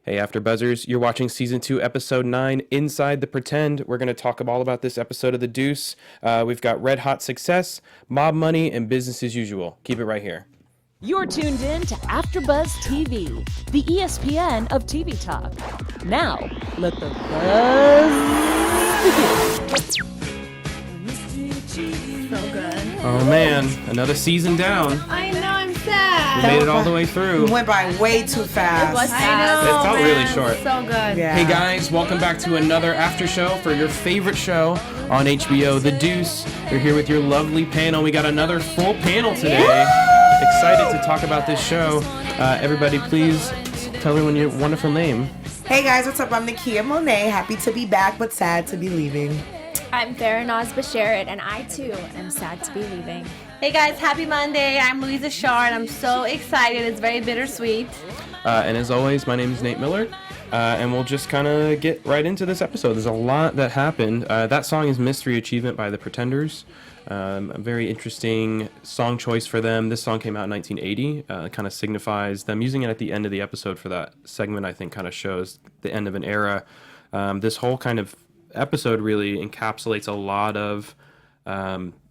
Hey, AfterBuzzers, you're watching Season 2, Episode 9, Inside the Pretend. We're going to talk all about this episode of The Deuce. We've got Red Hot Success, Mob Money, and Business as Usual. Keep it right here. You're tuned in to AfterBuzz TV, the ESPN of TV talk. Now, let the buzz begin. So good. Oh man, another season down. I know, I'm sad. We made it all the way through. It went by way too fast. It was fast. It felt really short. So good. Yeah. Hey guys, welcome back to another after show for your favorite show on HBO, The Deuce. You're here with your lovely panel. We got another full panel today. Excited to talk about this show. Everybody, please tell everyone your wonderful name. Hey guys, what's up? I'm Nakia Monet. Happy to be back, but sad to be leaving. I'm Farrah Naz, and I too am sad to be leaving. Hey guys, happy Monday. I'm Louiza Shar, and I'm so excited. It's very bittersweet. And as always, my name is Nate Miller. And we'll just kind of get right into this episode. There's a lot that happened. That song is Mystery Achievement by the Pretenders. A very interesting song choice for them. This song came out in 1980. It kind of signifies them using it at the end of the episode for that segment, I think kind of shows the end of an era. This whole kind of episode really encapsulates a lot of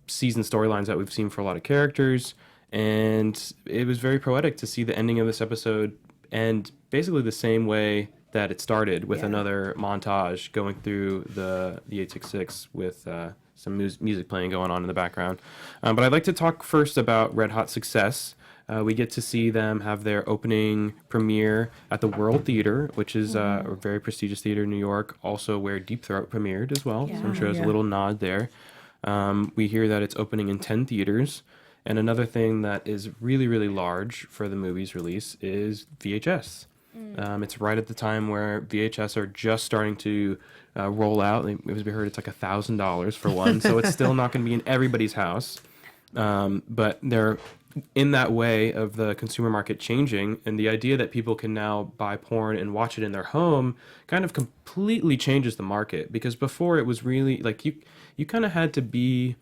season storylines that we've seen for a lot of characters. And it was very poetic to see the ending of this episode end basically the same way that it started, with another montage going through the 866 with some music playing going on in the background. But I'd like to talk first about Red Hot Success. We get to see them have their opening premiere at the World Theater, which is a very prestigious theater in New York, also where Deep Throat premiered as well. Yeah. So I'm sure there's a little nod there. We hear that it's opening in 10 theaters. And another thing that is really, really large for the movie's release is VHS. It's right at the time where VHS are just starting to roll out. We heard it's like $1,000 for one, so it's still not going to be in everybody's house. But they're in that way of the consumer market changing, and the idea that people can now buy porn and watch it in their home kind of completely changes the market. Because before it was really like you kind of had to be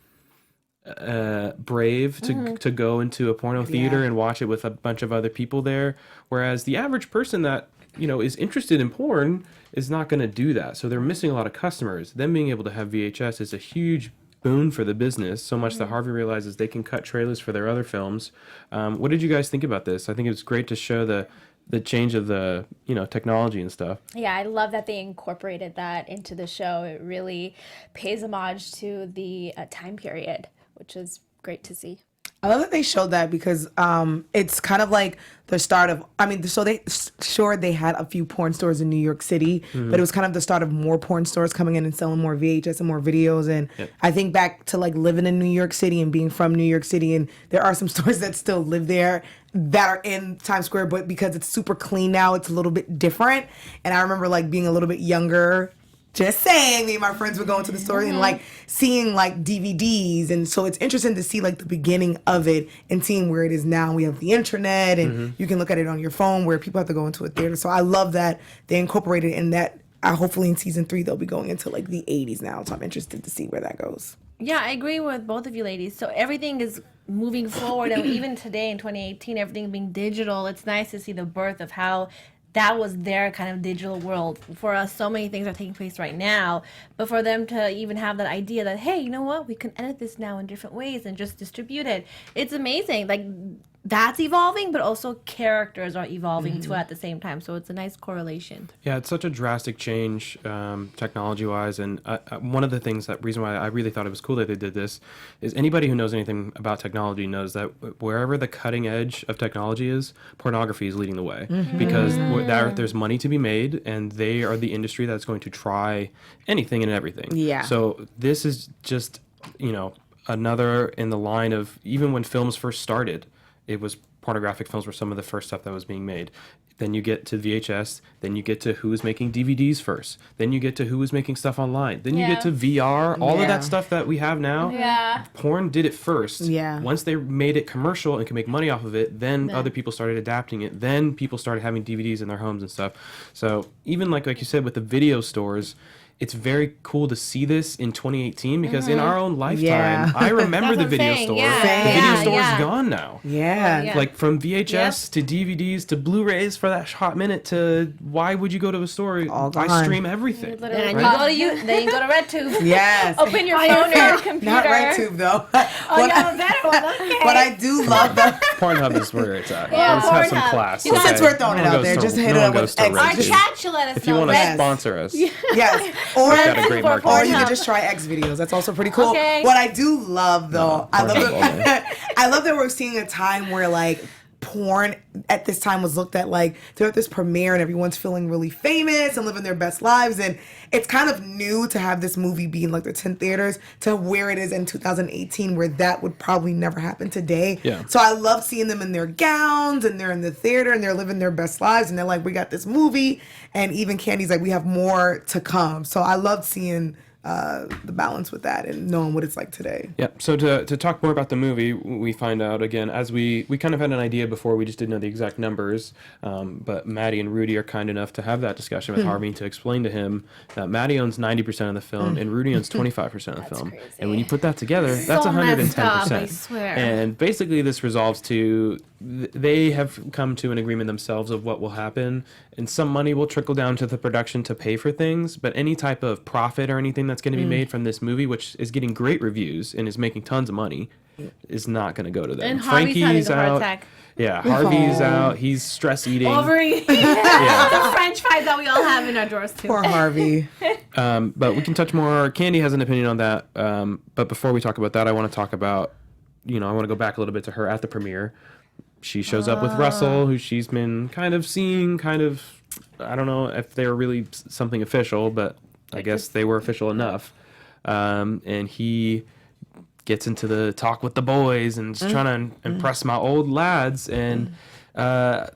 brave to go into a porno theater and watch it with a bunch of other people there, whereas the average person that is interested in porn is not going to do that. So they're missing a lot of customers. Them being able to have VHS is a huge boon for the business, so much that Harvey realizes they can cut trailers for their other films. What did you guys think about this? I think it was great to show the change of the technology and stuff. Yeah, I love that they incorporated that into the show. It really pays homage to the time period, which is great to see. I love that they showed that because it's kind of like the start of, they had a few porn stores in New York City, but it was kind of the start of more porn stores coming in and selling more VHS and more videos. And I think back to like living in New York City and being from New York City, and there are some stores that still live there that are in Times Square, but because it's super clean now, it's a little bit different. And I remember like being a little bit younger, just saying, me and my friends would go into the store and like seeing like DVDs, and so it's interesting to see like the beginning of it and seeing where it is now. We have the internet, and you can look at it on your phone, where people have to go into a theater. So I love that they incorporated in that. Hopefully in season 3 they'll be going into like the 80s now, so I'm interested to see where that goes. Yeah, I agree with both of you ladies. So everything is moving forward, and even today in 2018, everything being digital, it's nice to see the birth of how that was their kind of digital world. For us, so many things are taking place right now, but for them to even have that idea that, hey, you know what, we can edit this now in different ways and just distribute it. It's amazing. Like, that's evolving, but also characters are evolving too at the same time. So it's a nice correlation. Yeah, it's such a drastic change technology-wise, and one of the things, that reason why I really thought it was cool that they did this, is anybody who knows anything about technology knows that wherever the cutting edge of technology is, pornography is leading the way, because there's money to be made, and they are the industry that's going to try anything and everything. Yeah. So this is just, another in the line of, even when films first started, it was pornographic films were some of the first stuff that was being made. Then you get to VHS, then you get to who was making DVDs first, then you get to who was making stuff online, then you get to VR, all of that stuff that we have now. Yeah. Porn did it first. Yeah. Once they made it commercial and could make money off of it, then other people started adapting it. Then people started having DVDs in their homes and stuff. So even like you said with the video stores, it's very cool to see this in 2018 because in our own lifetime, Yeah. I remember That's the what I'm video saying, store. yeah. The video Yeah, store is yeah. gone now. Yeah. Yeah. Like from VHS to DVDs to Blu-rays for that hot minute to why would you go to a store? All I gone. stream everything. And then Right? then you go to RedTube. Yes. Open your phone or your computer. Not RedTube though. Oh, you have a better one. Okay. But I do love the. Pornhub is where it's at. Yeah, Let's have some Pornhub. class. You know, since we're throwing No it one out there, goes to- just hit no it one up goes with to X. Our RedTube. chat should let us If you know. want to Yes. sponsor us, Yes. got a great For market. Or you Pornhub. can just try X videos. That's also pretty cool. Okay. What I do love though, I love Pornhub all day. that I love that we're seeing a time where like porn at this time was looked at like they're at this premiere and everyone's feeling really famous and living their best lives, and it's kind of new to have this movie be in like the 10 theaters to where it is in 2018 where that would probably never happen today. Yeah. So I love seeing them in their gowns and they're in the theater and they're living their best lives and they're like, we got this movie, and even Candy's like, we have more to come. So I love seeing the balance with that and knowing what it's like today. Yep. So to talk more about the movie, we find out again as we kind of had an idea before, we just didn't know the exact numbers. But Maddie and Rudy are kind enough to have that discussion with Harvey to explain to him that Maddie owns 90% of the film and Rudy owns 25% of the film. crazy. And when you put that together, that's So 110%. messed up, I swear. And basically, this resolves to they have come to an agreement themselves of what will happen, and some money will trickle down to the production to pay for things. But any type of profit or anything that's going to be made from this movie, which is getting great reviews and is making tons of money, is not going to go to them. And Harvey's having a heart out. attack. Yeah, Harvey's Aw. out. He's stress eating. Overeating. Yeah. The French fries that we all have in our drawers too. Poor Harvey. But we can touch more. Candy has an opinion on that. But before we talk about that, I want to talk about, I want to go back a little bit to her at the premiere. She shows up with Russell, who she's been kind of seeing, I don't know if they're really something official, but I guess they were official enough. And he gets into the talk with the boys and is trying to impress my old lads. And I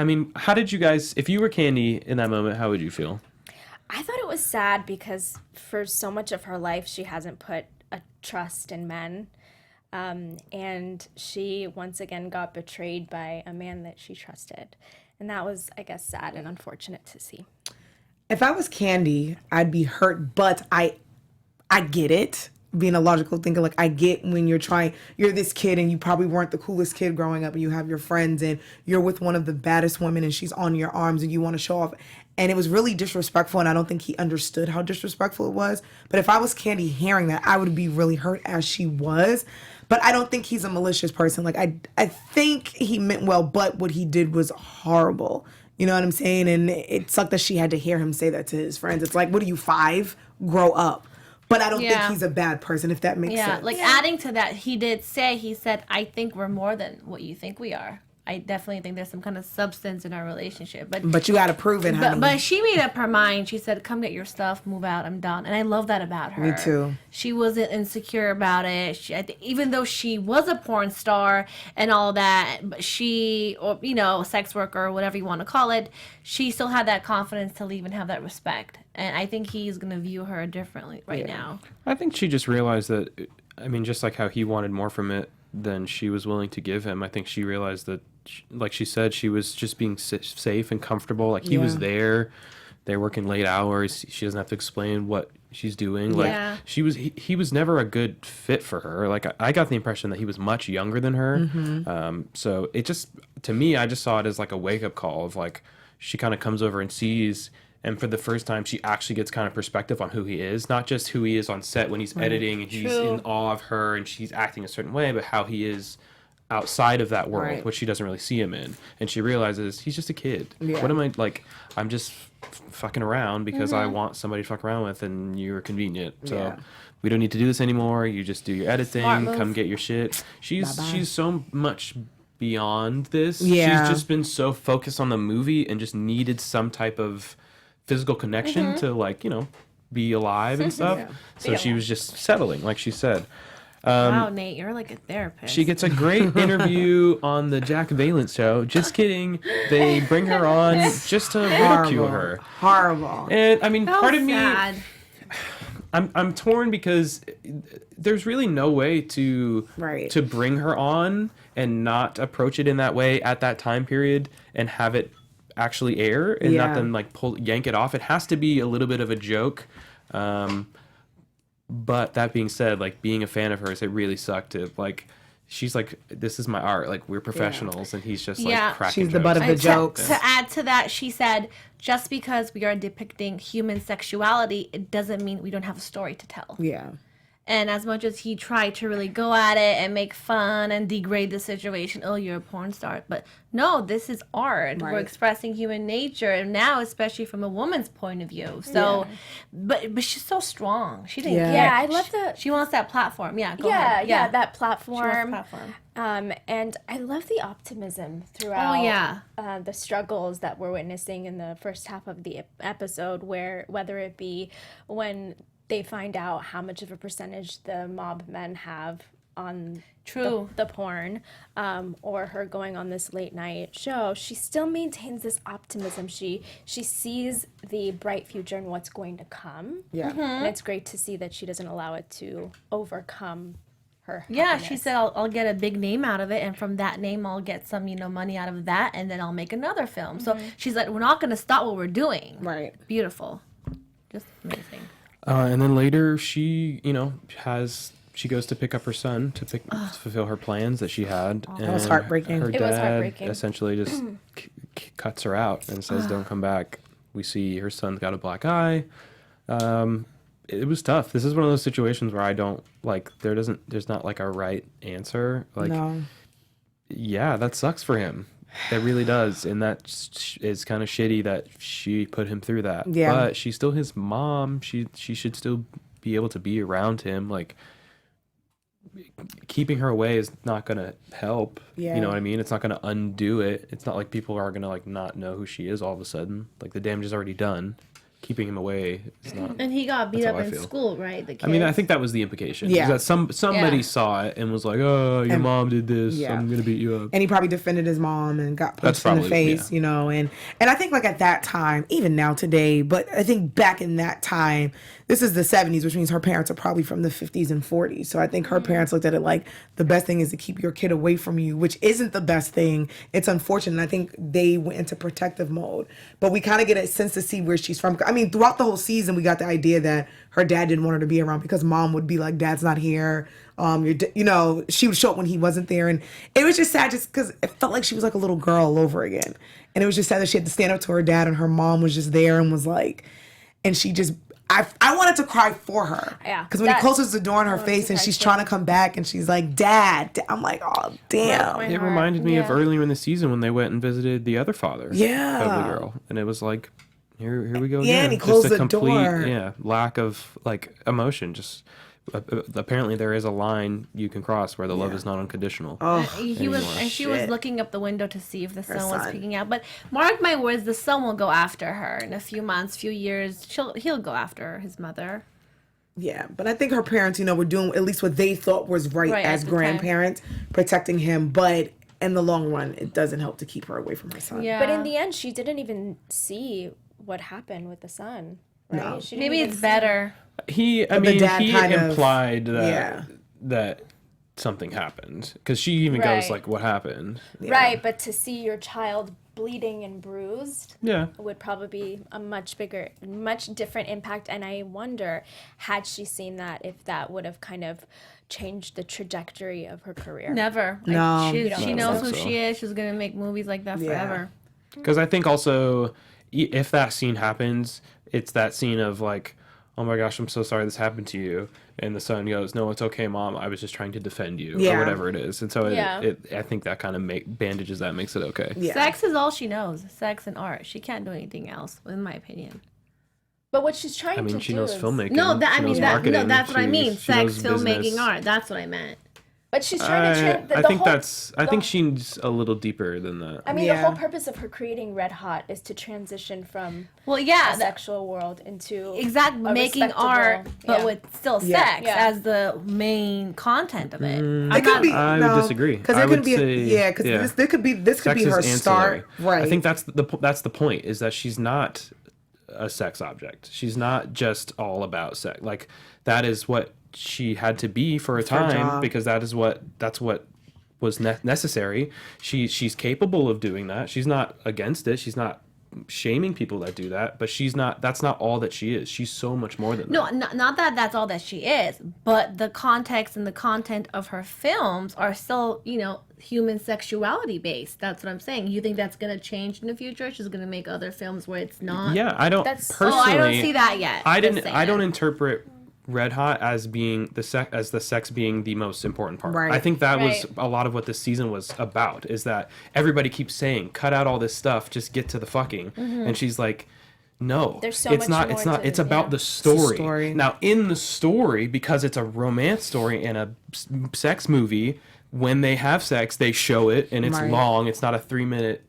mean, how did you guys, if you were Candy in that moment, how would you feel? I thought it was sad because for so much of her life, she hasn't put a trust in men. And she once again got betrayed by a man that she trusted. And that was, I guess, sad and unfortunate to see. If I was Candy, I'd be hurt, but I get it. Being a logical thinker, like I get when you're this kid and you probably weren't the coolest kid growing up and you have your friends and you're with one of the baddest women and she's on your arms and you want to show off. And it was really disrespectful, and I don't think he understood how disrespectful it was. But if I was Candy hearing that, I would be really hurt as she was. But I don't think he's a malicious person. Like I think he meant well, but what he did was horrible. You know what I'm saying? And it sucked that she had to hear him say that to his friends. It's like, what are you, 5? Grow up. But I don't think he's a bad person, if that makes sense. Like adding to that, he said, I think we're more than what you think we are. I definitely think there's some kind of substance in our relationship. But you got to prove it, honey. But she made up her mind. She said, come get your stuff, move out, I'm done. And I love that about her. Me too. She wasn't insecure about it. Even though she was a porn star and all that, but sex worker, or whatever you want to call it, she still had that confidence to leave and have that respect. And I think he's going to view her differently now. I think she just realized that, just like how he wanted more from it than she was willing to give him, I think she realized that, like she said, she was just being safe and comfortable. Like he was there. They're working late hours. She doesn't have to explain what she's doing. Like he was never a good fit for her. Like I got the impression that he was much younger than her. So it just, to me, I just saw it as like a wake up call of like, she kind of comes over and sees, and for the first time, she actually gets kind of perspective on who he is, not just who he is on set when he's editing and he's in awe of her and she's acting a certain way, but how he is outside of that world, which she doesn't really see him in. And she realizes he's just a kid. What am I, like, I'm just fucking around because I want somebody to fuck around with and you're convenient. So we don't need to do this anymore. You just do your editing, come get your shit. She's so much beyond this. Yeah. She's just been so focused on the movie and just needed some type of physical connection to, like, be alive and stuff. So she was just settling, like she said. Wow, Nate, you're like a therapist. She gets a great interview on the Jack Valence show. Just kidding. They bring her on just to ridicule her. Horrible. And part of sad. me, I'm torn because there's really no way to bring her on and not approach it in that way at that time period and have it actually air and not Yeah. them like yank it off. It has to be a little bit of a joke. But that being said, like being a fan of hers, it really sucked to like. She's like, this is my art. Like we're professionals, and he's just like Yeah. cracking. She's the butt of the To- jokes. To add to that, she said, just because we are depicting human sexuality, it doesn't mean we don't have a story to tell. Yeah. And as much as he tried to really go at it and make fun and degrade the situation, oh, you're a porn star. But no, this is art. We're Right. expressing human nature. And now, especially from a woman's point of view. So, but she's so strong. She didn't Yeah. care. Yeah, I love the She wants that platform. Yeah, go yeah, ahead. yeah, that She wants the platform. platform. And I love the optimism throughout. Oh, yeah. The struggles that we're witnessing in the first half of the episode, where whether it be when they find out how much of a percentage the mob men have on True. the porn, or her going on this late night show, she still maintains this optimism. She sees the bright future and what's going to come. Yeah. And it's great to see that she doesn't allow it to overcome her. Yeah, happiness. she said, I'll get a big name out of it, and from that name, I'll get some, money out of that, and then I'll make another film. So she's like, we're not going to stop what we're doing. Right. Beautiful. Just amazing. And then later she, she goes to pick up her son to fulfill her plans that she had. And That was heartbreaking. Her It dad was heartbreaking. essentially just cuts her out and says, "Don't come back." We see her son's got a black eye. It was tough. This is one of those situations where I don't like. There's not like a right answer. Like, No. yeah, that sucks for him. It really does, and that is kind of shitty that she put him through that. Yeah. But she's still his mom. She should still be able to be around him. Like, keeping her away is not gonna help. Yeah. You know what I mean? It's not gonna undo it. It's not like people are gonna like not know who she is all of a sudden. Like the damage is already done. Keeping him away is not. And he got beat That's up how I in feel. school, right? The I mean, I kids. think that was the implication. Yeah. Is that somebody Yeah. saw it and was like, "Oh, your And- mom did this. Yeah. I'm gonna beat you up." And he probably defended his mom and got That's punched in the probably- face, yeah. and I think like at that time, even now today, but I think back in that time, this is the 70s, which means her parents are probably from the 50s and 40s. So I think her parents looked at it like the best thing is to keep your kid away from you, which isn't the best thing. It's unfortunate. I think they went into protective mode, but we kind of get a sense to see where she's from. I mean, throughout the whole season, we got the idea that her dad didn't want her to be around because mom would be like, "Dad's not here." She would show up when he wasn't there, and it was just sad, just because it felt like she was like a little girl all over again, and it was just sad that she had to stand up to her dad, and her mom was just there and was like, and she just. I wanted to cry for her. Yeah. Because when he That- closes the door in her face and she's trying to come back and she's like, "Dad," I'm like, oh, damn. My It heart. reminded me of Yeah. earlier in the season when they went and visited the other father Yeah. of the girl, and it was like, here we go Yeah, again. and he Just closed a the complete, door. yeah, lack of like emotion. Just apparently there is a line you can cross where the love is not unconditional. Oh, He was, and she was Shit. looking up the window to see if the sun was son. peeking out. But mark my words, the son will go after her in a few months, few years. He'll go after his mother. yeah. But I think her parents, were doing at least what they thought was right, Right, as at the time. grandparents, protecting him. But in the long run, it doesn't help to keep her away from her son. Yeah, But in the end, she didn't even see what happened with the son. Right? No. She didn't maybe even it's see- better. He dad kind of- implied that Yeah. that something happened because she even goes Right. like, "What happened?" Right, but to see your child bleeding and bruised Yeah. would probably be a much different impact. And I wonder, had she seen that, if that would have kind of changed the trajectory of her career. Never. No. She I don't knows who think so. she is. She's gonna make movies like that Yeah. forever. Because I think also, if that scene happens, it's that scene of like, "Oh my gosh, I'm so sorry this happened to you," and the son goes, "No, it's okay, Mom. I was just trying to defend you," Yeah. or whatever it is. And so Yeah. I think that kind of bandages that, makes it okay. Yeah. Sex is all she knows. Sex and art. She can't do anything else, in my opinion. But what she's trying I mean, to she do knows is, filmmaking. No, that I She mean knows that. No, marketing, that's what I mean. she Sex, knows filmmaking, business. art. That's what I meant. but she's trying to. I think I think she's a little deeper than that. I mean, Yeah. the whole purpose of her creating Red Hot is to transition from Well, yeah, a sexual world into exactly. a Making respectable- art, but yeah. with still Yeah. sex Yeah. as the main content of it. I'm It could not- be. I would disagree. Because I it could would be. say- Because yeah. this could be Sex her is ancillary. start. Right. I think that's the point, is that she's not a sex object. She's not just all about sex. Like, that is what she had to be for a time, job. because that's what was necessary. She's capable of doing that. She's not against it. She's not shaming people that do that, but that's not all that she is. She's so much more than that. No, not that that's all that she is, but the context and the content of her films are still, human sexuality based. That's what I'm saying. You think that's going to change in the future? She's going to make other films where it's not? Yeah, I don't personally. I don't see that yet. I don't interpret Red Hot as being the sex being the most important part. Right. I think that was a lot of what this season was about, is that everybody keeps saying, cut out all this stuff, just get to the fucking. And she's like, no, There's so it's much not. It's more not. to- It's about yeah. the story. story. Now, in the story, because it's a romance story and a sex movie, when they have sex, they show it, and it's Right. long. It's not a 3-minute,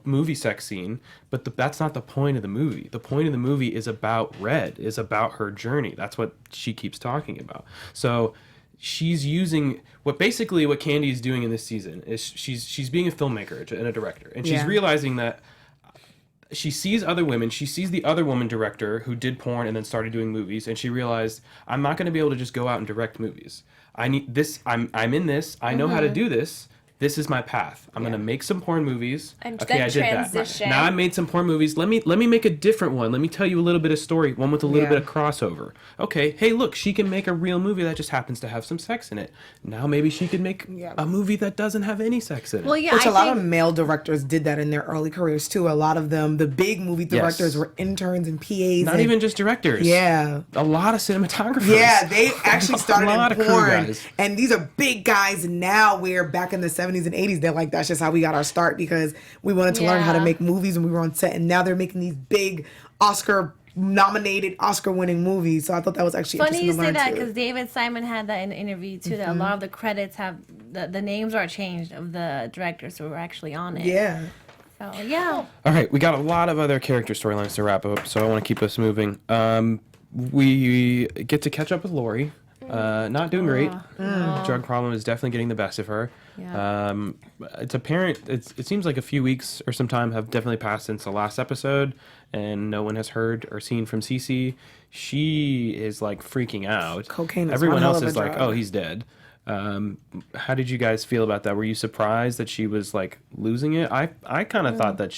movie sex scene. But that's not the point of the movie. The point of the movie is about Red, is about her journey. That's what she keeps talking about. So she's using what Candy is doing in this season is she's being a filmmaker and a director, and she's Yeah. realizing that she sees other women. She sees the other woman director who did porn and then started doing movies, and she realized, I'm not going to be able to just go out and direct movies. I need this. I'm in this. I know how to do this. This is my path. I'm gonna make some porn movies. And okay, then I did transition. that. Now I made some porn movies. Let me make a different one. Let me tell you a little bit of story. One with a little Yeah. bit of crossover. Okay, hey, look, she can make a real movie that just happens to have some sex in it. Now maybe she could make a movie that doesn't have any sex in it. Well, yeah, Which I a lot think, of male directors did that in their early careers too. A lot of them, the big movie directors, were interns and PAs. Not even just directors. Yeah. A lot of cinematographers. Yeah, they actually A started lot in of crew porn, guys. and these are big guys. Now, where back in the 70s and 80s, they're like, that's just how we got our start because we wanted to learn how to Yeah. make movies, and we were on set. And now they're making these big Oscar-nominated, Oscar-winning movies. So I thought that was actually funny you interesting to say learn that too. because David Simon had that in the interview too. That a lot of the credits have the names are changed of the directors who were actually on it. Yeah. So yeah. All right, we got a lot of other character storylines to wrap up, so I want to keep us moving. We get to catch up with Lori. Not doing great. Drug problem is definitely getting the best of her. Yeah. It's apparent. It seems like a few weeks or some time have definitely passed since the last episode, and no one has heard or seen from Cece. She is like freaking out. Cocaine is Everyone one hell else of a is like, drug. oh, he's dead. How did you guys feel about that? Were you surprised that she was like losing it? I kind of thought that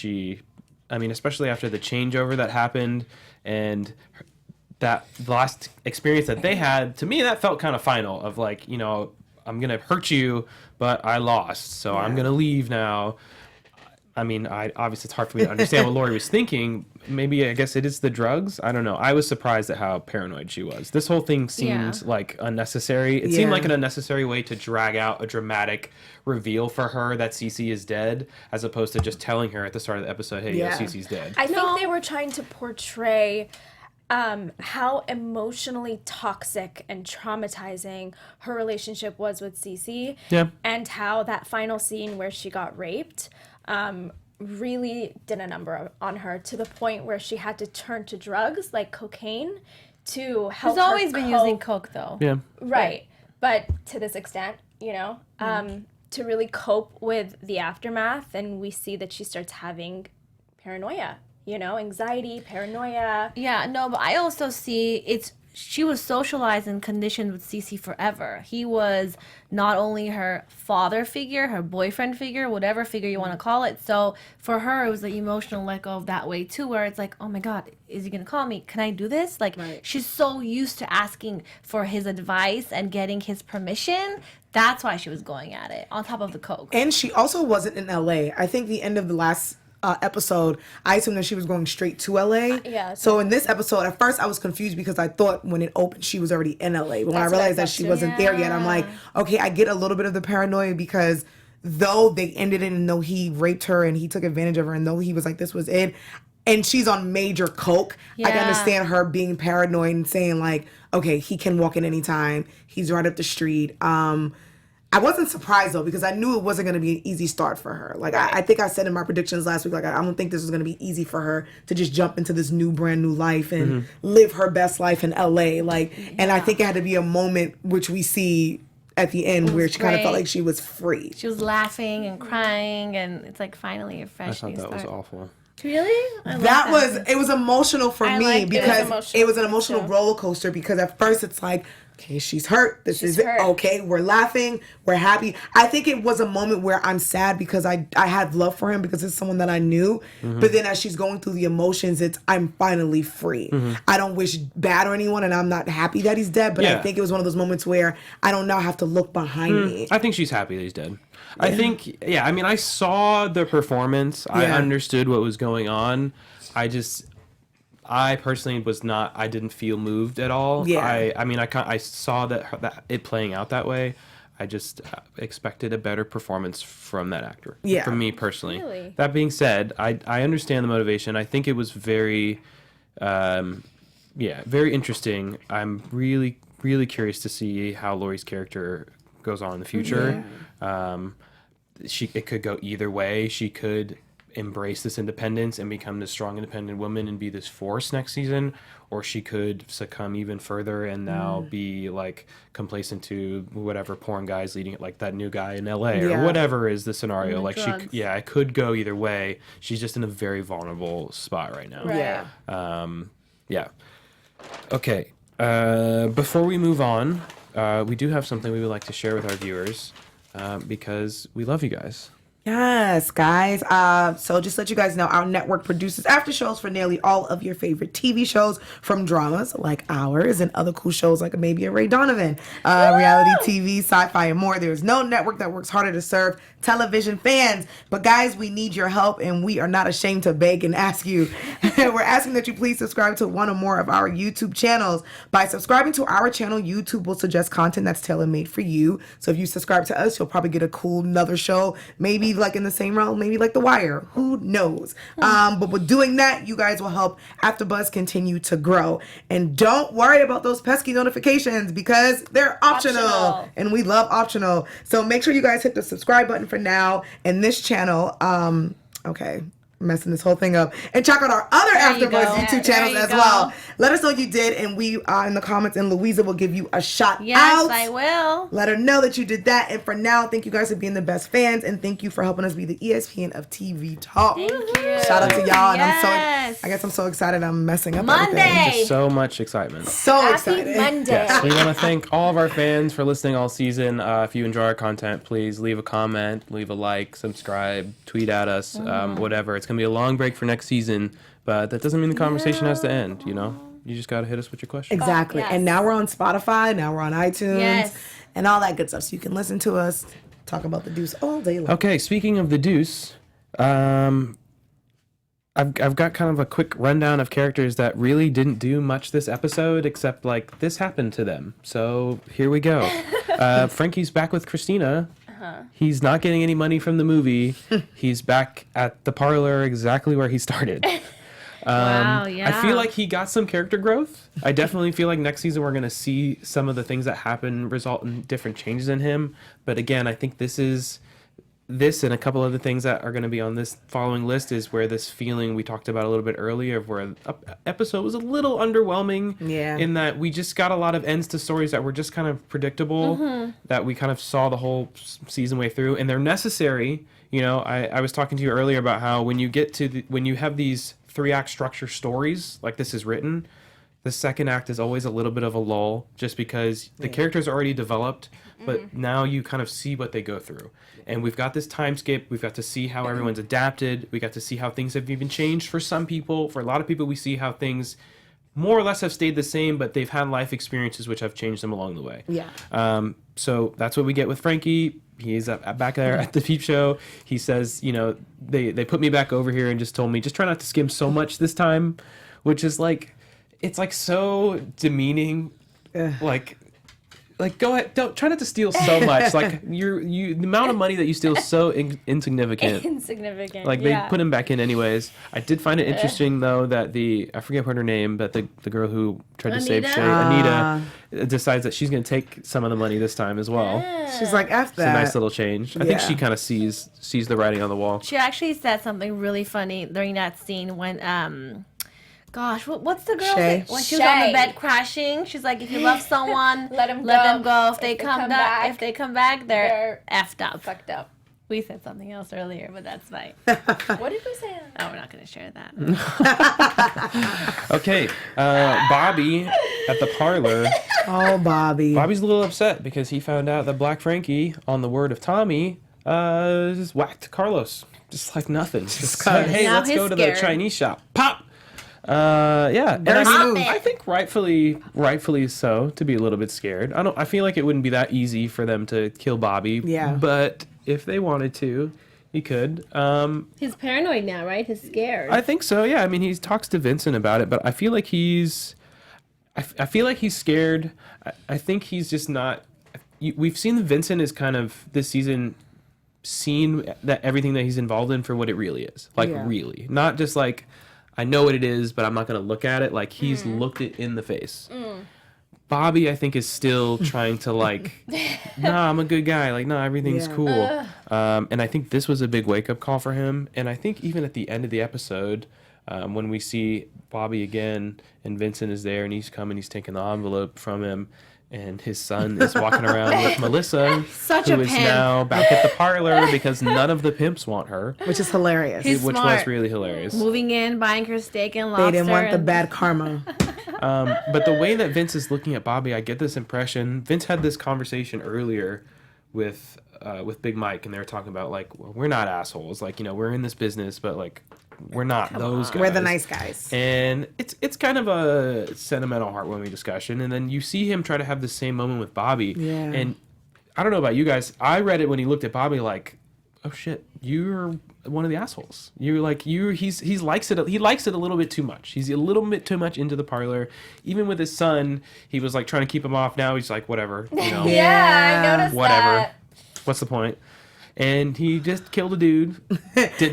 especially after the changeover that happened and that last experience that they had, to me that felt kind of final of like, I'm going to hurt you, but I lost. So I'm going to leave now. Obviously it's hard for me to understand what Lori was thinking. Maybe, I guess it is the drugs. I don't know. I was surprised at how paranoid she was. This whole thing seemed like unnecessary. It seemed like an unnecessary way to drag out a dramatic reveal for her that Cece is dead, as opposed to just telling her at the start of the episode, hey, Cece's dead. I think they were trying to portray how emotionally toxic and traumatizing her relationship was with Cece. Yeah. And how that final scene where she got raped really did a number on her, to the point where she had to turn to drugs like cocaine to help He's always her been cope. using coke though. Yeah. Right. But to this extent, to really cope with the aftermath. And we see that she starts having paranoia, anxiety, paranoia. Yeah, no, but I also see she was socialized and conditioned with Cece forever. He was not only her father figure, her boyfriend figure, whatever figure you want to call it. So for her, it was the emotional let go of that way too, where it's like, oh my God, is he going to call me? Can I do this? Like, she's so used to asking for his advice and getting his permission. That's why she was going at it, on top of the coke. And she also wasn't in LA. I think the end of the last episode, I assumed that she was going straight to LA. Yeah. So in this episode, at first I was confused because I thought when it opened she was already in LA. But when I That's what I realized that thought she too. wasn't there yet, I'm like, okay, I get a little bit of the paranoia because though they ended it and though he raped her and he took advantage of her and though he was like, this was it, and she's on major coke, I can Yeah. understand her being paranoid and saying like, okay, he can walk in anytime. He's right up the street. I wasn't surprised though because I knew it wasn't going to be an easy start for her. Like I think I said in my predictions last week, like I don't think this was going to be easy for her to just jump into this brand new life and live her best life in LA. And I think it had to be a moment which we see at the end where she kind of felt great. like she was free. She was laughing and crying, and it's like finally a I fresh thought new that was start. awful. Really? I love That was it was emotional for I me liked it. because It was it was an emotional emotional too. roller coaster because at first it's like, okay, she's hurt. This is hurt. okay. We're laughing. We're happy. I think it was a moment where I'm sad because I had love for him because it's someone that I knew. But then as she's going through the emotions, I'm finally free. I don't wish bad on anyone, and I'm not happy that he's dead. But I think it was one of those moments where I don't now have to look behind me. I think she's happy that he's dead. I think, I mean, I saw the performance. I understood what was going on. I personally was not. I didn't feel moved at all. Yeah. I mean, I saw that it playing out that way. I just expected a better performance from that actor. Yeah. From me personally. Really? That being said, I understand the motivation. I think it was very, very interesting. I'm really, really curious to see how Laurie's character goes on in the future. It could go either way. She could embrace this independence and become this strong independent woman and be this force next season, or she could succumb even further and now be like complacent to whatever porn guys leading it, like that new guy in LA or whatever is the scenario. Like drugs. it could go either way. She's just in a very vulnerable spot right now. Right. Yeah. Okay. Before we move on, we do have something we would like to share with our viewers because we love you guys. Yes, guys. So just to let you guys know, our network produces after shows for nearly all of your favorite TV shows, from dramas like ours and other cool shows like maybe a Ray Donovan, reality TV, sci-fi, and more. There's no network that works harder to serve television fans. But guys, we need your help, and we are not ashamed to beg and ask you. We're asking that you please subscribe to one or more of our YouTube channels. By subscribing to our channel, YouTube will suggest content that's tailor-made for you. So if you subscribe to us, you'll probably get a cool another show, maybe like in the same realm, maybe like The Wire. Who knows? But with doing that, you guys will help AfterBuzz continue to grow. And don't worry about those pesky notifications because they're optional. And we love optional. So make sure you guys hit the subscribe button for now. And this channel, okay, messing this whole thing up, and check out our other AfterBuzz YouTube channels as well. Let us know you did, and we in the comments, and Louiza will give you a shout out. Yes, I will. Let her know that you did that. And for now, thank you guys for being the best fans, and thank you for helping us be the ESPN of TV talk. Thank you. Shout out to y'all. Yes. And I'm so excited. I'm messing up Monday. everything. Just so much excitement. So Happy excited. Monday. Yes, we want to thank all of our fans for listening all season. If you enjoy our content, please leave a comment, leave a like, subscribe, tweet at us, whatever. It's going to be a long break for next season, but that doesn't mean the conversation has to end, you know? You just got to hit us with your questions. Exactly. Yes. And now we're on Spotify. Now we're on iTunes. Yes. And all that good stuff. So you can listen to us talk about the Deuce all day long. Okay, speaking of the Deuce, I've got kind of a quick rundown of characters that really didn't do much this episode, except like this happened to them. So here we go. Frankie's back with Christina. He's not getting any money from the movie. He's back at the parlor exactly where he started. Wow, yeah. I feel like he got some character growth. I definitely feel like next season we're going to see some of the things that happen result in different changes in him. But again, I think this and a couple other things that are going to be on this following list is where this feeling we talked about a little bit earlier of where an episode was a little underwhelming. Yeah. In that we just got a lot of ends to stories that were just kind of predictable, that we kind of saw the whole season way through, and they're necessary. You know, I was talking to you earlier about how when you get to when you have these 3-act structure stories like this is written, the second act is always a little bit of a lull just because the characters are already developed, but now you kind of see what they go through. And we've got this time skip. We've got to see how everyone's adapted. We got to see how things have even changed for some people. For a lot of people, we see how things more or less have stayed the same, but they've had life experiences which have changed them along the way. Yeah. So that's what we get with Frankie. He's back there at the peep show. He says, you know, they put me back over here and just told me, just try not to skim so much this time, which is like, it's like so demeaning. Like go ahead, don't try not to steal so much. Like the amount of money that you steal is so insignificant. Insignificant. Like they put him back in anyways. I did find it interesting though that I forget what her name, but the girl who tried to save Shay, Anita, decides that she's going to take some of the money this time as well. She's like, F that. It's a nice little change. I think she kind of sees the writing on the wall. She actually said something really funny during that scene when gosh, what's the girl Shay. thing? When she was on the bed crashing, she's like, if you love someone, let them go. If they come back, they're effed up. Fucked up. We said something else earlier, but that's fine. What did we say? Oh, we're not going to share that. Okay, Bobby at the parlor Oh, Bobby. Bobby's a little upset because he found out that Black Frankie, on the word of Tommy, just whacked Carlos. Just like nothing. Just said, hey, Now let's he's go to the scared. Chinese shop. Pop! Yeah. And Very smooth. I think rightfully so, to be a little bit scared. I feel like it wouldn't be that easy for them to kill Bobby. Yeah. But if they wanted to, he could. He's paranoid now, right? He's scared. I think so, yeah. I mean, he talks to Vincent about it, but I feel like he's scared. I think he's just not. We've seen Vincent is kind of this season seen that everything that he's involved in for what it really is. Like, Yeah. really. Not just like, I know what it is, but I'm not going to look at it. Like, he's looked it in the face. Bobby, I think, is still trying to, like, nah, I'm a good guy. Like, no, everything's Yeah. cool. And I think this was a big wake-up call for him. And I think even at the end of the episode, when we see Bobby again and Vincent is there and he's coming, he's taking the envelope from him. And his son is walking around with Melissa, Such who a is pimp. now back at the parlor because none of the pimps want her, Which is hilarious. He's which was smart. really hilarious. Moving in, buying her steak and lobster. They didn't want the and- bad karma. But the way that Vince is looking at Bobby, I get this impression. Vince had this conversation earlier with Big Mike, and they were talking about, like, well, we're not assholes. Like, you know, we're in this business, but, like, we're not those guys. We're the nice guys. And it's kind of a sentimental, heartwarming discussion. And then you see him try to have the same moment with Bobby. Yeah. And I don't know about you guys. I read it when he looked at Bobby like, oh shit, you're one of the assholes. You're like, he likes it a little bit too much. He's a little bit too much into the parlor. Even with his son, he was like trying to keep him off. Now he's like, whatever, you know, Yeah, I noticed whatever. that. What's the point? And he just killed a dude.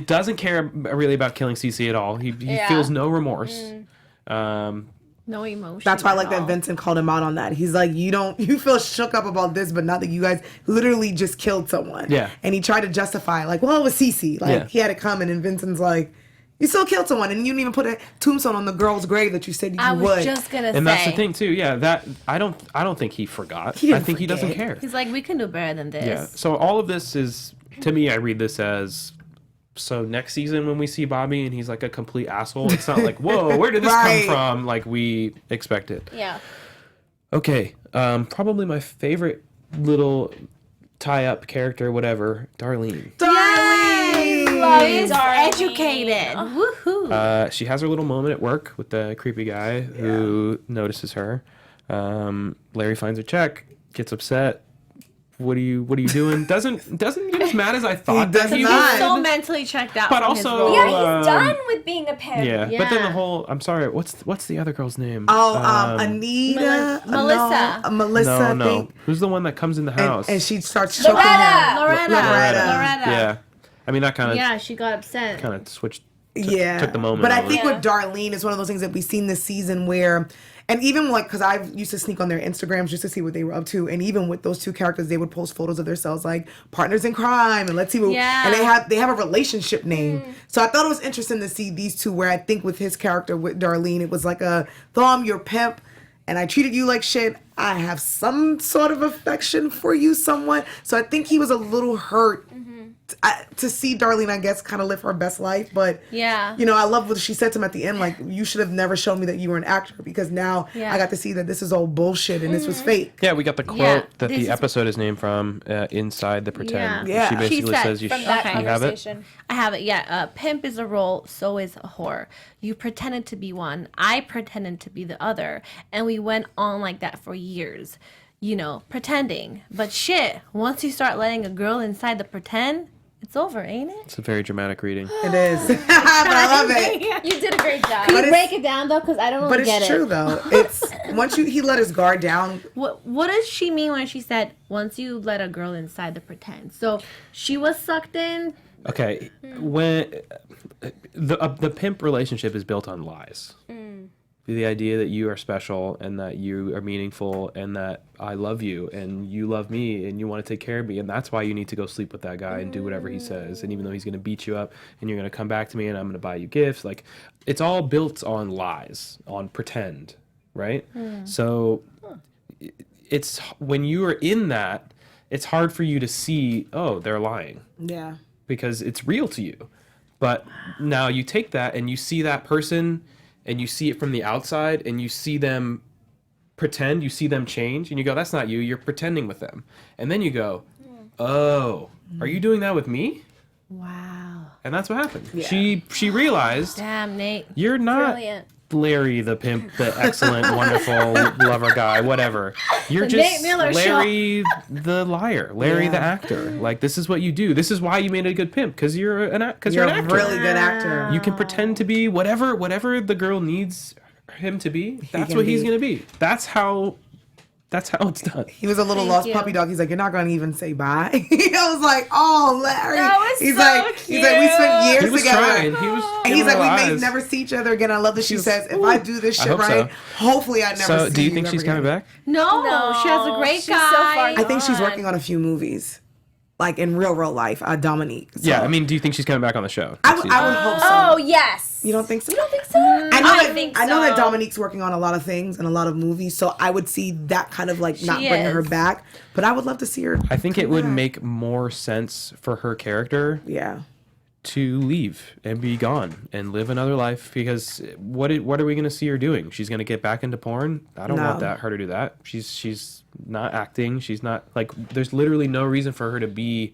Doesn't care really about killing Cece at all. He Yeah. feels no remorse. No emotion. That's why I at like that all. Vincent called him out on that. He's like, you feel shook up about this, but not that you guys literally just killed someone. Yeah. And he tried to justify, like, well, it was Cece. Like, Yeah. he had it coming, and Vincent's like, you still killed someone, and you didn't even put a tombstone on the girl's grave that you said you I was would. just gonna say. And that's the thing too. Yeah, that I don't think he forgot. He didn't I think he doesn't forget. care. He's like, we can do better than this. Yeah. So all of this is, to me, I read this as, so next season when we see Bobby and he's like a complete asshole, it's not like, whoa, where did this Right. come from? Like we expected. Yeah. Okay. Probably my favorite little tie-up character, whatever, Darlene. Darlene! He's Darlene. educated. Woohoo. She has her little moment at work with the creepy guy who notices her. Larry finds her check, gets upset. What are you doing? Doesn't get as mad as I thought He that does he not. He's so mentally checked out. But from his also- role. Yeah, he's Um, done with being a pimp. Yeah. But then the Yeah. whole, I'm sorry, what's the other girl's name? Oh, Anita. Melissa. No, Melissa, no. I think. Who's the one that comes in the house? And she starts choking Loretta. him. Loretta. Loretta. Yeah. I mean, that kind of Yeah, she got upset. switched. Yeah, took the moment But I over. think Yeah. with Darlene, it's one of those things that we've seen this season where, and even like, because I used to sneak on their Instagrams just to see what they were up to, and even with those two characters, they would post photos of themselves like partners in crime, and let's see what. Yeah. And they have a relationship name, so I thought it was interesting to see these two. Where I think with his character with Darlene, it was like a, though I'm your pimp, and I treated you like shit, I have some sort of affection for you somewhat. So I think he was a little hurt. To see Darlene, I guess, kind of live her best life. But, Yeah. you know, I love what she said to him at the end. Like, you should have never shown me that you were an actor because now Yeah. I got to see that this is all bullshit and this was fake. Yeah, we got the quote Yeah, that this the is- episode is named from, Inside the Pretend. Yeah. She Yeah. basically She said says you, From that Okay. you have it. conversation. I have it, yeah. Pimp is a role, so is a whore. You pretended to be one, I pretended to be the other, and we went on like that for years, you know, pretending. But shit, once you start letting a girl inside the pretend, it's over, ain't it? It's a very dramatic reading. It is. But I love it. You did a great job. Can But you it's- break it down though? Because I don't But really get it's true, it. though. It's once he let his guard down. What does she mean when she said once you let a girl inside the pretend? So she was sucked in. Okay, when the pimp relationship is built on lies. The idea that you are special and that you are meaningful and that I love you and you love me and you want to take care of me and that's why you need to go sleep with that guy and do whatever he says, and even though he's going to beat you up and you're going to come back to me and I'm going to buy you gifts, like it's all built on lies, on pretend, right? So it's when you are in that, it's hard for you to see, oh, they're lying, Yeah. because it's real to you. But now you take that and you see that person and you see it from the outside and you see them pretend, you see them change, and you go, that's not you. You're pretending with them. And then you go, oh, are you doing that with me? Wow. And that's what happened. Yeah. She realized, Damn, Nate. you're not Brilliant. Larry the pimp, the excellent, wonderful lover guy, whatever. You're The just Nate Miller Larry the liar, Larry the Yeah. actor. Like, this is what you do. This is why you made a good pimp, because you're an actor. You're a really good actor. You can pretend to be whatever the girl needs him to be. That's can what he's be. gonna be. That's how it's done. He was a little Thank lost you. puppy dog. He's like, you're not gonna even say bye. I was like, oh, Larry. That was he's so like, he's like, we spent years He was together. trying. He was. And he's like, we may eyes. never see each other again. I love that she She's- says, if I do this I shit hope right, so. hopefully I never see So, do you think ever she's coming again. back? No, she has a great she's so guy. far I think she's gone. working on a few movies, like in real life. Dominique. So Yeah, I mean, do you think she's coming back on the show? I would hope so. Oh, yes. You don't think so? You don't think so? I know that so. Dominique's working on a lot of things and a lot of movies, so I would see that kind of like not She bringing her is. back. But I would love to see her. I think it would make more sense for her character Yeah. to leave and be gone and live another life, because what are we going to see her doing? She's going to get back into porn? I don't want her to do that. She's not acting. She's not, like, there's literally no reason for her to be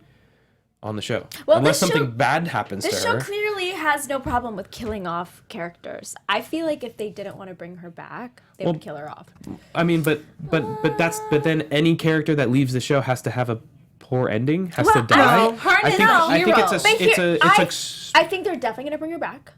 on the show. Well, unless this something show- bad happens This to show her. clearly has no problem with killing off characters. I feel like if they didn't want to bring her back, they would kill her off. I mean, but then any character that leaves the show has to have a poor ending, has to die. Her and I think it's But here, a I think they're definitely gonna bring her back.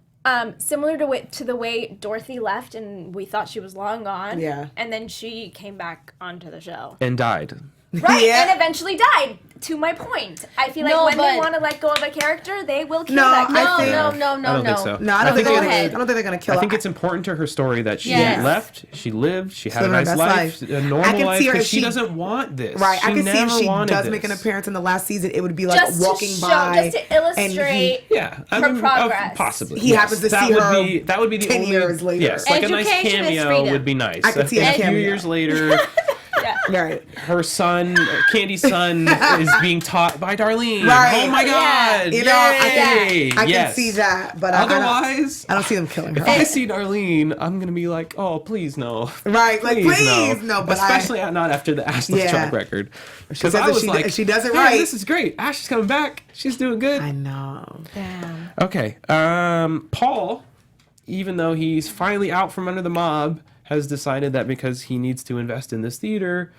Similar to the way Dorothy left, and we thought she was long gone. Yeah. And then she came back onto the show. and died. Right, Yeah. and eventually died. To my point, I feel like No, when they but- want to let go of a character, they will kill No, that I character. think- No, I don't think so. No, I don't think Go they're ahead. I don't think they're gonna kill her. I think it's important to her story that she Yes. left, she lived, she had a living her nice best life, life. a I normal can life, see her because if she she- doesn't want this. Right, I can see never if she wanted does this. make an appearance in the last season, it would be like Just walking to show, by, just to illustrate. Yeah, I her mean, progress. possibly. He happens to see her That would be the 10 only, years later. Yes, like a nice Education is cameo freedom. would be nice. I could see a think a few cameo. years later, right. her son, Candy's son, is being taught by Darlene. Right. Oh my God! You know, I Yay! can Yes. see that, but Otherwise, I don't see them killing her. if I see Darlene, I'm gonna be like, oh, please no. Right, like please no, but especially not after the Ashley Yeah. track record. says Because I that was she- like, she does it "Hey, right." This is great. Ash is coming back. She's doing good. I know. Damn. Okay. Paul, even though he's finally out from under the mob, has decided that because he needs to invest in this theater,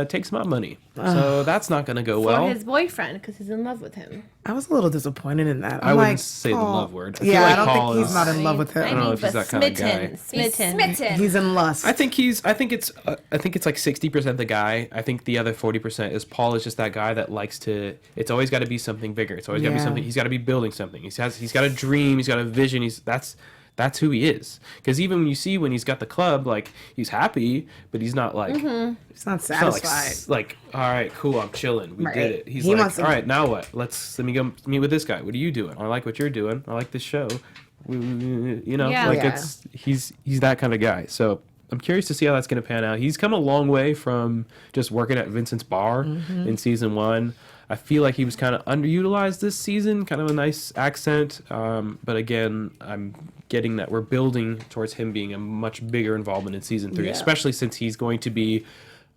takes mob money. So that's not going to go For well. his boyfriend, because he's in love with him. I was a little disappointed in that. I I'm wouldn't like, say the oh. love word. I feel Yeah, like I don't Paul think he's is- not in love with her. I don't know if he's but that kind of smitten. guy. Smitten. Smitten. He's in lust. I think it's like 60% the guy. I think the other 40% is Paul is just that guy that likes to. It's always got to be something bigger. It's always got to be Yeah. something. He's got to be building something. He's got a dream. He's got a vision. That's who he is. Because even when he's got the club, like he's happy, but he's not like He's not it's not satisfied. like all right, cool, I'm chilling. We Right. did it. He's He like, wants to- all right, now what? Let me go meet with this guy. What are you doing? I like what you're doing. I like this show. You know, Yeah. like Yeah. he's that kind of guy. So I'm curious to see how that's going to pan out. He's come a long way from just working at Vincent's bar in season 1. I feel like he was kind of underutilized this season, kind of a nice accent. But again, I'm getting that we're building towards him being a much bigger involvement in season 3, Yeah. especially since he's going to be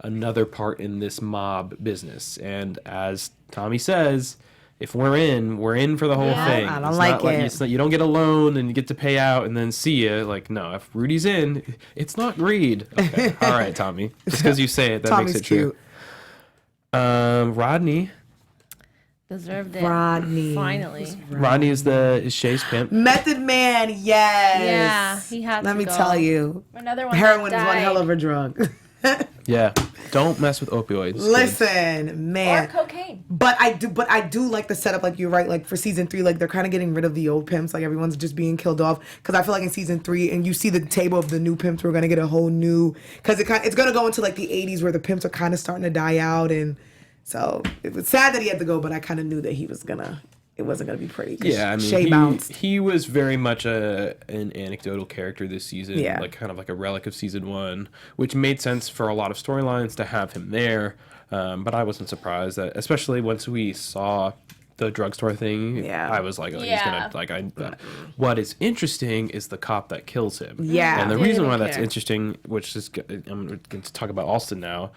another part in this mob business. And as Tommy says, if we're in for the whole Yeah. thing. I don't It's like not it. It's not, you don't get a loan and you get to pay out and then see you. Like, no, if Rudy's in, it's not greed. Okay. All right, Tommy. Just because you say it, that Tommy's makes it true. cute. Rodney. Deserved it. Rodney. Finally. Rodney is Shay's pimp. Method Man, yes. Yeah, he had Let to me go. tell you, Another one. heroin that is one died. hell of a drug. Yeah. Don't mess with opioids. kids. Listen, Or man. cocaine. But I do like the setup. Like you're right. Like for season 3, like they're kind of getting rid of the old pimps. Like everyone's just being killed off. Because I feel like in season 3, and you see the table of the new pimps, we're gonna get a whole new. Because it's gonna go into like the 80s where the pimps are kind of starting to die out, and so it was sad that he had to go. But I kind of knew that he was gonna. It wasn't gonna be pretty. 'Cause Yeah, I mean, Shay bounced. he was very much an anecdotal character this season, Yeah. like kind of like a relic of season 1, which made sense for a lot of storylines to have him there. But I wasn't surprised that, especially once we saw the drugstore thing, I was like, oh, he's gonna what is interesting is the cop that kills him. Yeah. And the Didn't reason why even that's care. interesting, which is I'm going to talk about Alston now,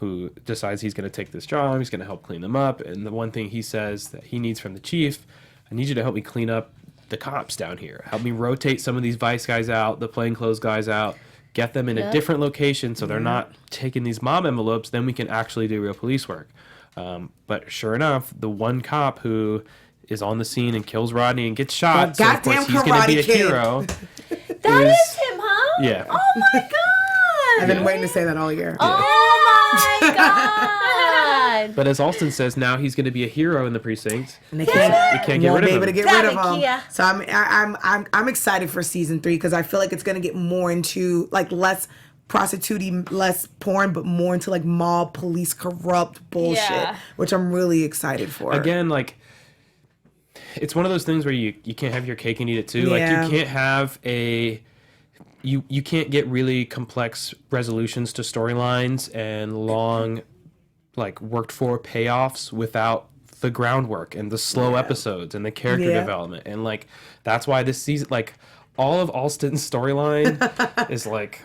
who decides he's going to take this job, he's going to help clean them up, and the one thing he says that he needs from the chief, I need you to help me clean up the cops down here. Help me rotate some of these vice guys out, the plainclothes guys out, get them in a different location so they're not taking these mob envelopes, then we can actually do real police work. But sure enough, the one cop who is on the scene and kills Rodney and gets shot, so of course he's going to be a hero. That is him, huh? Yeah. Oh my god! I've been waiting to say that all year. Oh my god! But as Alston says, now he's going to be a hero in the precinct. And they They can't get won't rid be of able to him. get Damn rid it, of him. Kia. So I'm excited for season 3 because I feel like it's gonna get more into like less prostituting, less porn, but more into like mob, police, corrupt bullshit, Yeah. which I'm really excited for. Again, like, it's one of those things where you can't have your cake and eat it too. Yeah. Like, you can't have you can't get really complex resolutions to storylines and long, like, worked for payoffs without the groundwork and the slow episodes and the character development. And, like, that's why this season, like, all of Alston's storyline is like,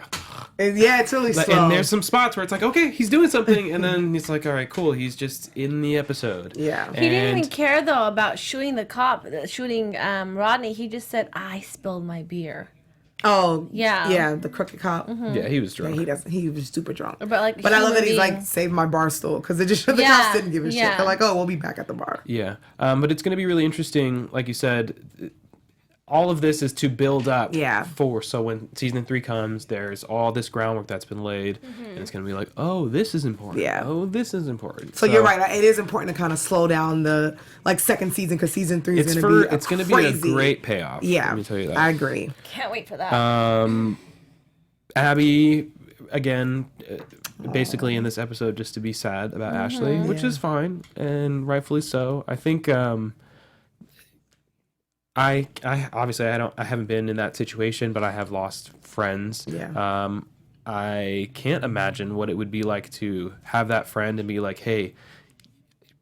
Yeah, it's really slow. and there's some spots where it's like, okay, he's doing something, and then it's like, all right, cool, he's just in the episode. Yeah. He didn't And even care though about shooting the cop, shooting Rodney. He just said, "I spilled my beer." Oh, Yeah. yeah, the crooked cop. yeah, he was drunk. He was super drunk. But like, But I love that he's human like, being- save my bar stool because it just the Yeah, cops didn't give a shit. yeah. They're like, oh, we'll be back at the bar. Yeah, but it's going to be really interesting. Like you said, all of this is to build up for. So when season 3 comes, there's all this groundwork that's been laid, and it's going to be like, oh, this is important. Yeah. Oh, this is important. So you're right. It is important to kind of slow down the like second season because season 3 is going to be it's going to be a great payoff. Yeah, let me tell you that. I agree. Can't wait for that. Abby, again, basically in this episode just to be sad about Ashley, which is fine and rightfully so. I think I obviously I haven't been in that situation, but I have lost friends. Yeah. I can't imagine what it would be like to have that friend and be like, hey,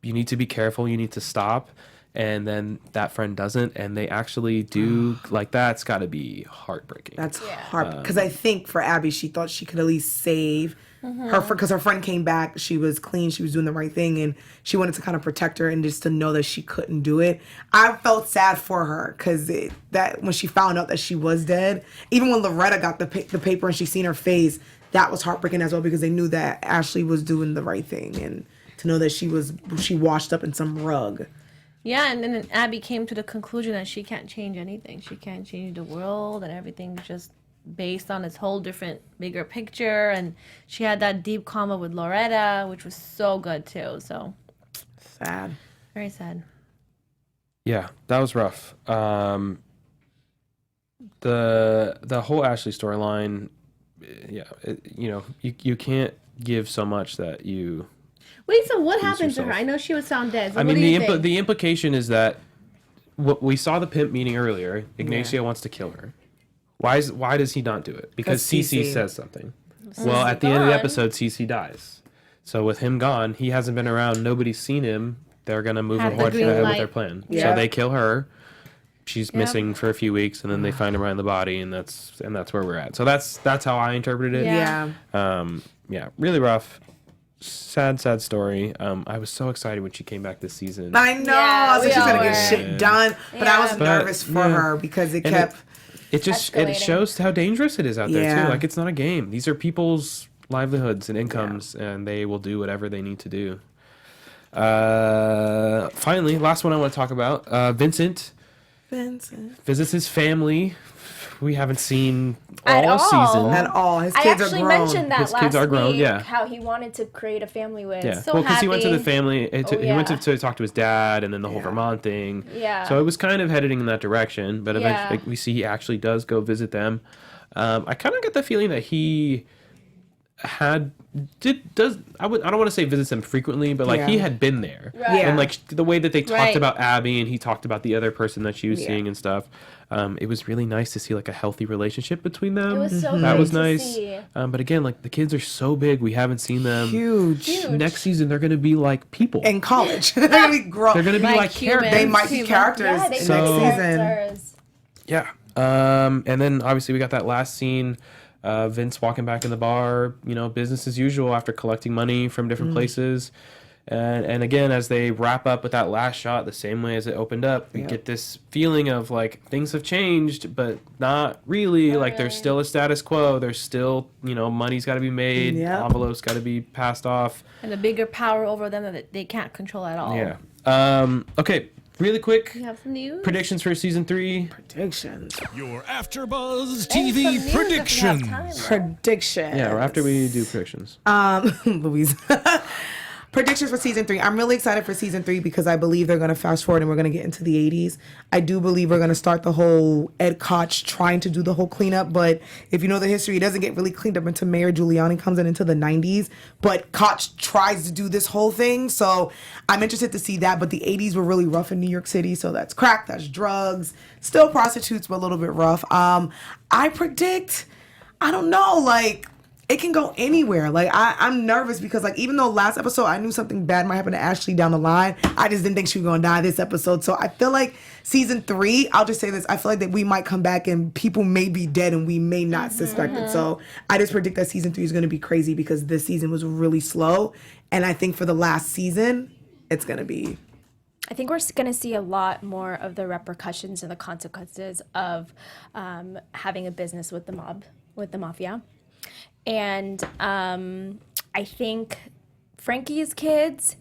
you need to be careful, you need to stop. And then that friend doesn't, and they actually do. Like, that's got to be heartbreaking. That's hard because I think for Abby, she thought she could at least save her because her friend came back. She was clean. She was doing the right thing, and she wanted to kind of protect her and just to know that she couldn't do it. I felt sad for her because that when she found out that she was dead, even when Loretta got the paper and she seen her face, that was heartbreaking as well because they knew that Ashley was doing the right thing, and to know that she washed up in some rug. Yeah, and then Abby came to the conclusion that she can't change anything. She can't change the world, and everything's just based on this whole different, bigger picture. And she had that deep combo with Loretta, which was so good too. So Sad. very sad. Yeah, that was rough. The whole Ashley storyline, you can't give so much that you. Wait, so what happened to her? yourself. I know she was found dead. So I what mean, do you think? the implication is that what we saw the pimp meeting earlier. Ignacio wants to kill her. Why does he not do it? Because 'Cause Cece Cece. says something. Well, at the end of the episode, Cece dies. So with him gone, he hasn't been around. Nobody's seen him. They're gonna move Have the ahead green with light. their plan. Yeah. So they kill her. She's missing for a few weeks, and then they find her around the body, and that's where we're at. So that's how I interpreted it. Yeah. Yeah. Really rough. Sad story. I was so excited when she came back this season. I know. Yeah, I was like, we she's gonna all get were. shit done, but I was But, nervous for her because it And kept. It just Escalating. it shows how dangerous it is out there Yeah. too. Like, it's not a game. These are people's livelihoods and incomes, and they will do whatever they need to do. Finally, last one I want to talk about. Vincent visits his family. We haven't seen At all all. season. At all, his I kids are actually grown. mentioned that His last kids are grown, week, yeah. how he wanted to create a family with. Yeah, So well, because he went to the happy. family. He went yeah. to talk to his dad, and then the whole Yeah. Vermont thing. Yeah. So it was kind of heading in that direction, but eventually Yeah. like, we see he actually does go visit them. I kind of get the feeling that he, I don't want to say visits them frequently, but like he had been there, Right. and like the way that they talked Right. about Abby and he talked about the other person that she was Yeah. seeing and stuff. It was really nice to see like a healthy relationship between them. It was so That great was to nice. see. But again, like the kids are so big, we haven't seen them. Huge. Next season, they're gonna be like people. In college. They're going to be grown. They're gonna be Like like humans. characters. They might be characters Yeah, they next So- play season. characters. Yeah. And then obviously we got that last scene, Vince walking back in the bar, business as usual after collecting money from different places. And again, as they wrap up with that last shot, the same way as it opened up, we get this feeling of like things have changed, but not really. Like there's still a status quo. There's still, money's got to be made. Yep. Envelopes got to be passed off. And a bigger power over them that they can't control at all. Yeah. Okay. Really quick. You have some news? Predictions for season 3. Predictions. Your AfterBuzz And some TV news if we have predictions. time. Predictions. Yeah, or after we do predictions. Louisa. Predictions for season 3. I'm really excited for season 3 because I believe they're going to fast forward and we're going to get into the 80s. I do believe we're going to start the whole Ed Koch trying to do the whole cleanup, but if you know the history, it doesn't get really cleaned up until Mayor Giuliani comes in into the 90s, but Koch tries to do this whole thing, so I'm interested to see that, but the 80s were really rough in New York City, so that's crack, that's drugs, still prostitutes, but a little bit rough. I predict, I don't know, like, it can go anywhere. Like, I'm nervous because, like, even though last episode I knew something bad might happen to Ashley down the line, I just didn't think she was going to die this episode. So I feel like season 3, I'll just say this, I feel like that we might come back and people may be dead and we may not suspect it. So I just predict that season 3 is going to be crazy because this season was really slow. And I think for the last season, it's going to be... I think we're going to see a lot more of the repercussions and the consequences of having a business with the mob, with the mafia. And I think Frankie's kids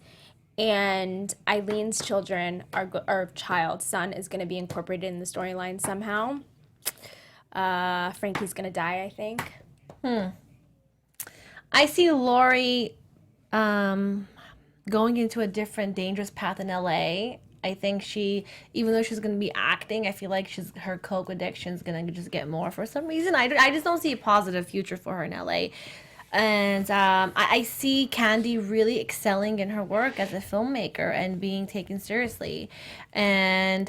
and Eileen's children, son, is going to be incorporated in the storyline somehow. Frankie's going to die, I think. I see Lori going into a different dangerous path in LA. I think even though she's going to be acting, I feel like her coke addiction is going to just get more for some reason. I just don't see a positive future for her in LA. And I see Candy really excelling in her work as a filmmaker and being taken seriously. And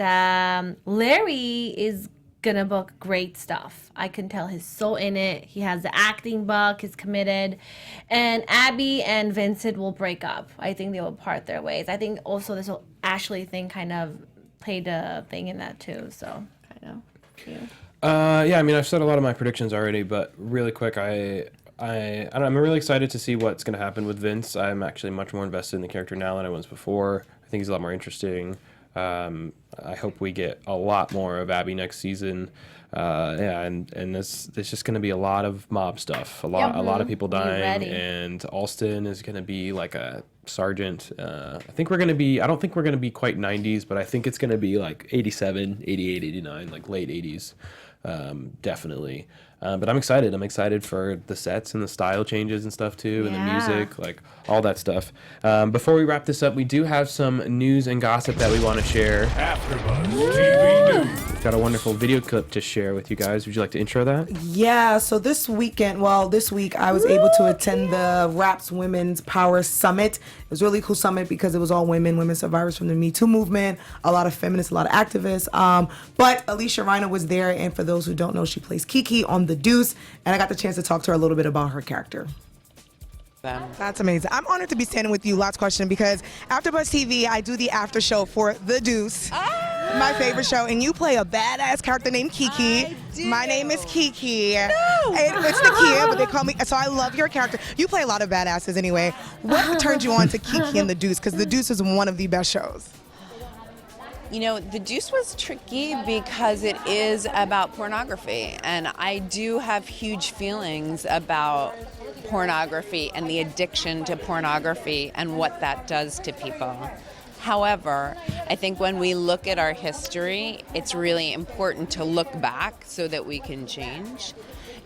Larry is gonna book great stuff. I can tell he's so in it. He has the acting bug, he's committed. And Abby and Vincent will break up. I think they will part their ways. I think also this whole Ashley thing kind of played a thing in that too. So kind of. Yeah. Yeah, I mean, I've said a lot of my predictions already, but really quick, I'm really excited to see what's going to happen with Vince. I'm actually much more invested in the character now than I was before. I think he's a lot more interesting. I hope we get a lot more of Abby next season. And this just going to be a lot of mob stuff. A lot of people dying, ready. and Alston is going to be like a sergeant. I think we're going to be. I don't think we're going to be quite 90s, but I think it's going to be like 87, 88, 89, like late 80s, definitely. But I'm excited. I'm excited for the sets and the style changes and stuff too, and the Yeah. music, like all that stuff. Before we wrap this up, we do have some news and gossip that we want to share. AfterBuzz TV News. We've got a wonderful video clip to share with you guys. Would you like to intro that? Yeah, so this week I was able to attend the RAP's Women's Power Summit. It was a really cool summit because it was all women survivors from the Me Too movement, a lot of feminists, a lot of activists. But Alicia Reina was there, and for those who don't know, she plays Kiki on The Deuce, and I got the chance to talk to her a little bit about her character. That's amazing. I'm honored to be standing with you. Last question, because AfterBuzz TV, I do the after show for The Deuce, my favorite show, and you play a badass character named Kiki. I do. My name is Kiki. No. It's Nakia, but they call me. So I love your character. You play a lot of badasses anyway. What turned you on to Kiki and The Deuce? Because The Deuce is one of the best shows. You know, The Deuce was tricky because it is about pornography, and I do have huge feelings about pornography and the addiction to pornography and what that does to people. However, I think when we look at our history, it's really important to look back so that we can change.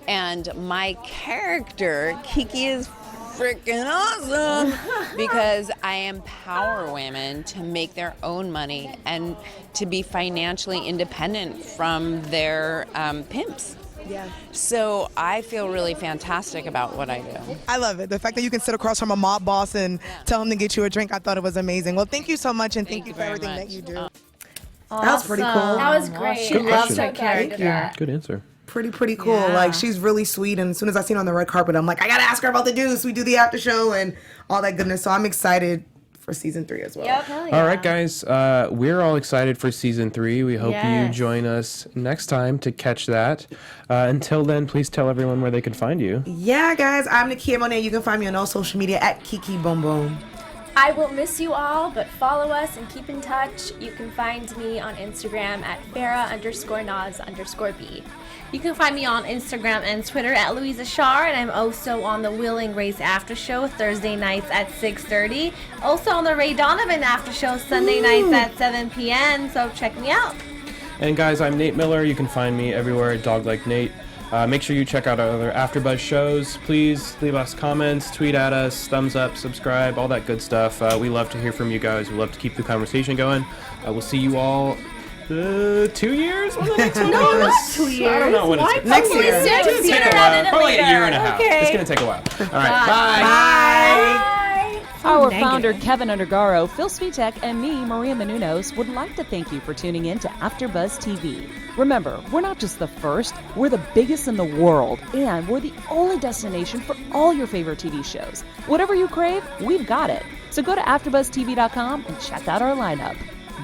And my character, Kiki, is freaking awesome because I empower women to make their own money and to be financially independent from their pimps. Yeah. So I feel really fantastic about what I do. I love it. The fact that you can sit across from a mob boss and tell him to get you a drink, I thought it was amazing. Well, thank you so much, and thank you for very everything much. that you do. Awesome. That was pretty cool. That was great. She Good loves question. her character. Good answer. Pretty cool. Yeah. Like, she's really sweet, and as soon as I seen her on the red carpet, I'm like, I gotta ask her about the Deuce. We do the after show and all that goodness. So I'm excited for season 3 as well. Yep. All right, guys. We're all excited for season 3. We hope you Yes. join us next time to catch that. Until then, please tell everyone where they can find you. Yeah, guys. I'm Nakia Monet. You can find me on all social media at Kiki Boom Boom. I will miss you all, but follow us and keep in touch. You can find me on Instagram at Farrah_Naz_B. You can find me on Instagram and Twitter at Louiza Shar, and I'm also on the Will and Grace After Show Thursday nights at 6:30. Also on the Ray Donovan After Show Sunday nights at 7 p.m. So check me out. And guys, I'm Nate Miller. You can find me everywhere at Dog Like Nate. Make sure you check out our other AfterBuzz shows. Please leave us comments, tweet at us, thumbs up, subscribe, all that good stuff. We love to hear from you guys. We love to keep the conversation going. We'll see you all 2 years when the next one No, is. not 2 years. I don't know when it's Why Next probably year. six? It's gonna take Sooner a rather while. than Probably a year and a later. half. Okay. It's gonna take a while. All right, bye. Bye. Our negative. founder, Kevin Undergaro, Phil Svitek, and me, Maria Menounos, would like to thank you for tuning in to AfterBuzz TV. Remember, we're not just the first, we're the biggest in the world, and we're the only destination for all your favorite TV shows. Whatever you crave, we've got it. So go to AfterBuzzTV.com and check out our lineup.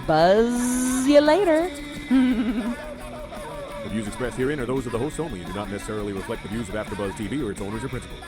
Buzz you later. The views expressed herein are those of the hosts only and do not necessarily reflect the views of AfterBuzz TV or its owners or principals.